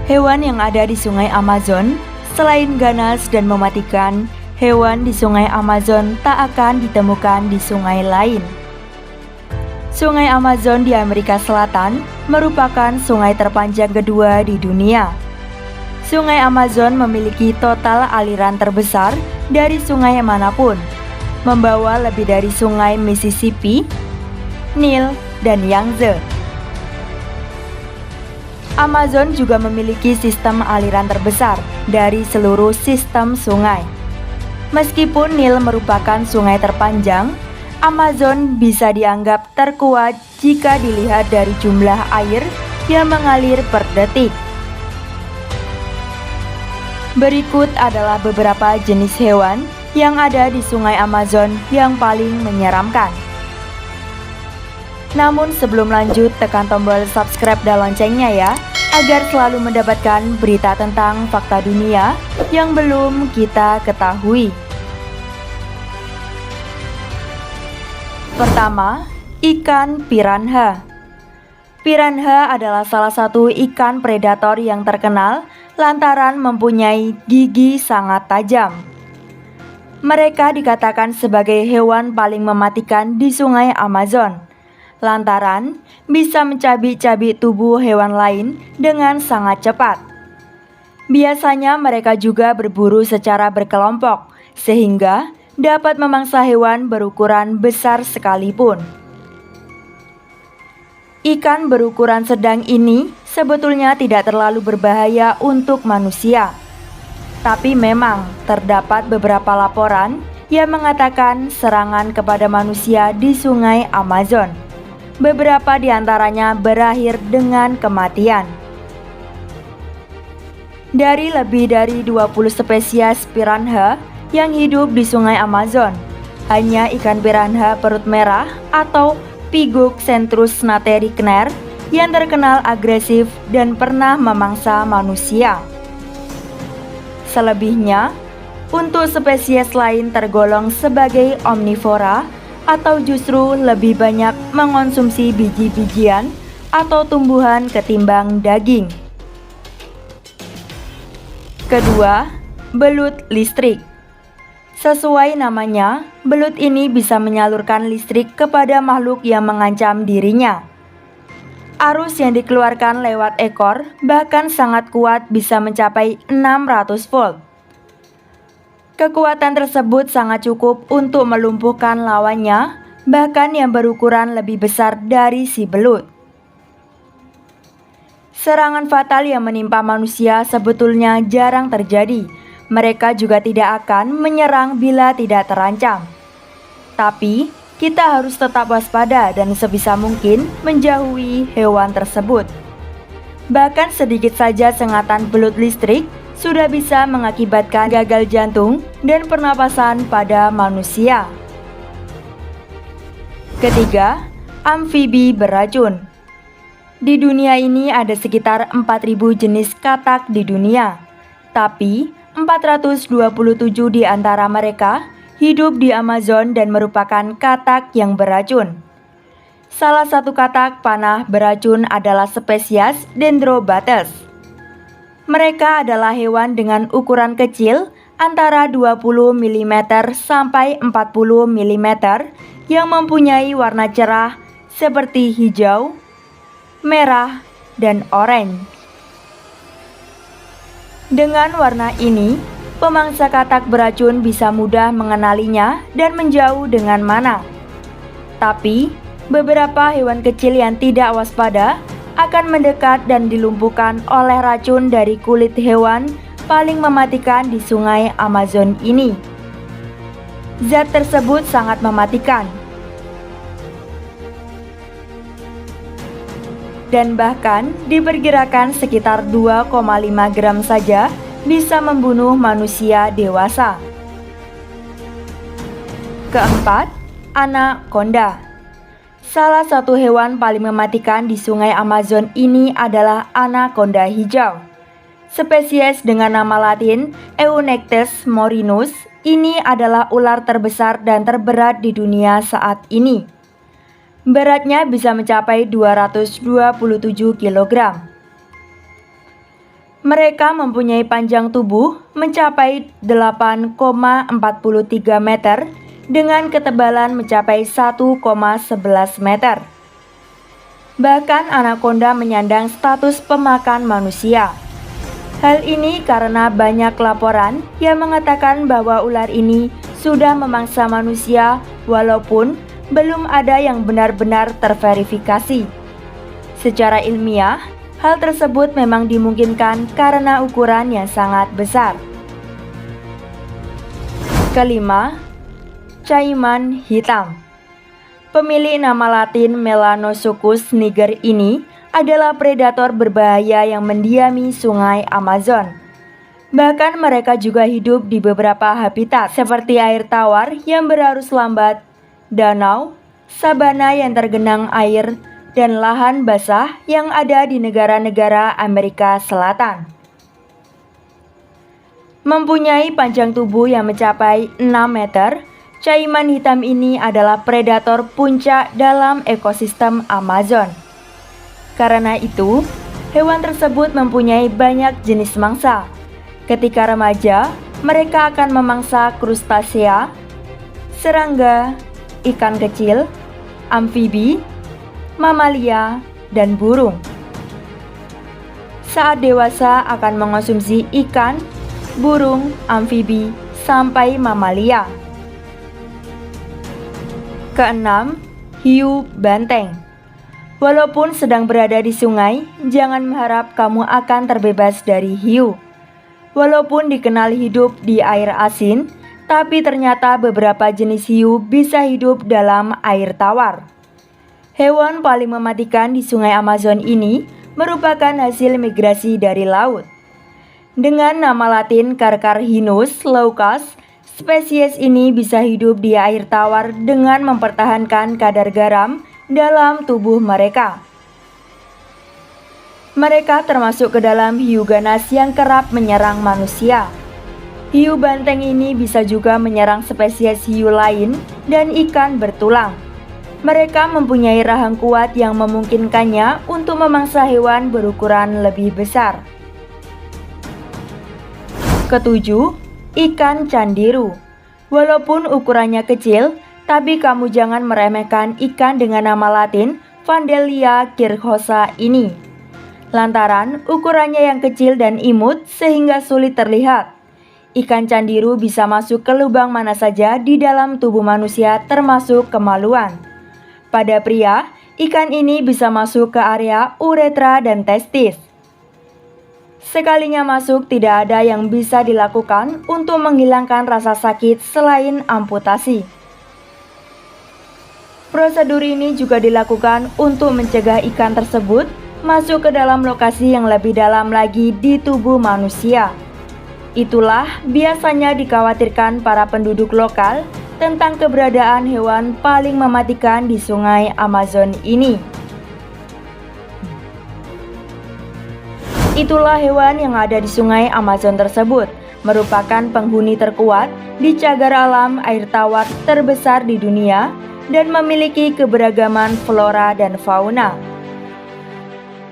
Hewan yang ada di Sungai Amazon, selain ganas dan mematikan, hewan di Sungai Amazon tak akan ditemukan di sungai lain. Sungai Amazon di Amerika Selatan merupakan sungai terpanjang kedua di dunia. Sungai Amazon memiliki total aliran terbesar dari sungai manapun, membawa lebih dari sungai Mississippi, Nil, dan Yangtze. Amazon juga memiliki sistem aliran terbesar dari seluruh sistem sungai. Meskipun Nil merupakan sungai terpanjang, Amazon bisa dianggap terkuat jika dilihat dari jumlah air yang mengalir per detik. Berikut adalah beberapa jenis hewan yang ada di Sungai Amazon yang paling menyeramkan. Namun sebelum lanjut, tekan tombol subscribe dan loncengnya ya, agar selalu mendapatkan berita tentang fakta dunia yang belum kita ketahui. Pertama, ikan piranha. Piranha adalah salah satu ikan predator yang terkenal lantaran mempunyai gigi sangat tajam. Mereka dikatakan sebagai hewan paling mematikan di Sungai Amazon, lantaran bisa mencabik-cabik tubuh hewan lain dengan sangat cepat. Biasanya mereka juga berburu secara berkelompok, sehingga dapat memangsa hewan berukuran besar sekalipun. Ikan berukuran sedang ini sebetulnya tidak terlalu berbahaya untuk manusia. Tapi memang terdapat beberapa laporan yang mengatakan serangan kepada manusia di Sungai Amazon. Beberapa di antaranya berakhir dengan kematian. Dari lebih dari 20 spesies piranha yang hidup di Sungai Amazon, hanya ikan piranha perut merah atau Pygoxanthus natericner yang terkenal agresif dan pernah memangsa manusia. Selebihnya, untuk spesies lain tergolong sebagai omnivora atau justru lebih banyak mengonsumsi biji-bijian atau tumbuhan ketimbang daging. Kedua, belut listrik. Sesuai namanya, belut ini bisa menyalurkan listrik kepada makhluk yang mengancam dirinya. Arus yang dikeluarkan lewat ekor bahkan sangat kuat, bisa mencapai 600 volt. Kekuatan tersebut sangat cukup untuk melumpuhkan lawannya, bahkan yang berukuran lebih besar dari si belut. Serangan fatal yang menimpa manusia sebetulnya jarang terjadi. Mereka juga tidak akan menyerang bila tidak terancam. Tapi, kita harus tetap waspada dan sebisa mungkin menjauhi hewan tersebut. Bahkan sedikit saja sengatan belut listrik sudah bisa mengakibatkan gagal jantung dan pernapasan pada manusia. Ketiga, amfibi beracun. Di dunia ini ada sekitar 4.000 jenis katak di dunia, tapi 427 di antara mereka hidup di Amazon dan merupakan katak yang beracun. Salah satu katak panah beracun adalah spesies Dendrobates. Mereka adalah hewan dengan ukuran kecil antara 20 mm sampai 40 mm yang mempunyai warna cerah seperti hijau, merah, dan oranye. Dengan warna ini, pemangsa katak beracun bisa mudah mengenalinya dan menjauh dengan mana. Tapi, beberapa hewan kecil yang tidak waspada akan mendekat dan dilumpuhkan oleh racun dari kulit hewan paling mematikan di Sungai Amazon ini. Zat tersebut sangat mematikan, dan bahkan diperkirakan sekitar 2,5 gram saja bisa membunuh manusia dewasa. Keempat, anaconda. Salah satu hewan paling mematikan di Sungai Amazon ini adalah anaconda hijau. Spesies dengan nama latin Eunectes morinus ini adalah ular terbesar dan terberat di dunia saat ini. Beratnya bisa mencapai 227 kg. Mereka mempunyai panjang tubuh mencapai 8,43 meter dengan ketebalan mencapai 1,11 meter. Bahkan anaconda menyandang status pemakan manusia. Hal ini karena banyak laporan yang mengatakan bahwa ular ini sudah memangsa manusia walaupun belum ada yang benar-benar terverifikasi. Secara ilmiah, hal tersebut memang dimungkinkan karena ukuran yang sangat besar. Kelima, caiman hitam. Pemilik nama Latin Melanosuchus niger ini adalah predator berbahaya yang mendiami sungai Amazon. Bahkan mereka juga hidup di beberapa habitat seperti air tawar yang berarus lambat, danau, sabana yang tergenang air, dan lahan basah yang ada di negara-negara Amerika Selatan. Mempunyai panjang tubuh yang mencapai 6 meter, caiman hitam ini adalah predator puncak dalam ekosistem Amazon. Karena itu, hewan tersebut mempunyai banyak jenis mangsa. Ketika remaja, mereka akan memangsa krustasea, serangga, ikan kecil, amfibi, mamalia, dan burung. Saat dewasa akan mengonsumsi ikan, burung, amfibi, sampai mamalia. Keenam, hiu banteng. Walaupun sedang berada di sungai, jangan mengharap kamu akan terbebas dari hiu. Walaupun dikenal hidup di air asin, tapi ternyata beberapa jenis hiu bisa hidup dalam air tawar. Hewan paling mematikan di sungai Amazon ini merupakan hasil migrasi dari laut. Dengan nama Latin Carcarhinus laucus, spesies ini bisa hidup di air tawar dengan mempertahankan kadar garam dalam tubuh mereka. Mereka termasuk ke dalam hiu ganas yang kerap menyerang manusia. Hiu banteng ini bisa juga menyerang spesies hiu lain dan ikan bertulang. Mereka mempunyai rahang kuat yang memungkinkannya untuk memangsa hewan berukuran lebih besar. Ketujuh, ikan candiru. Walaupun ukurannya kecil, tapi kamu jangan meremehkan ikan dengan nama Latin Vandellia kirchosa ini. Lantaran ukurannya yang kecil dan imut sehingga sulit terlihat. Ikan candiru bisa masuk ke lubang mana saja di dalam tubuh manusia termasuk kemaluan. Pada pria, ikan ini bisa masuk ke area uretra dan testis. Sekalinya masuk, tidak ada yang bisa dilakukan untuk menghilangkan rasa sakit selain amputasi. Prosedur ini juga dilakukan untuk mencegah ikan tersebut masuk ke dalam lokasi yang lebih dalam lagi di tubuh manusia. Itulah biasanya dikhawatirkan para penduduk lokal tentang keberadaan hewan paling mematikan di sungai Amazon ini. Itulah hewan yang ada di sungai Amazon tersebut, merupakan penghuni terkuat di cagar alam air tawar terbesar di dunia dan memiliki keberagaman flora dan fauna.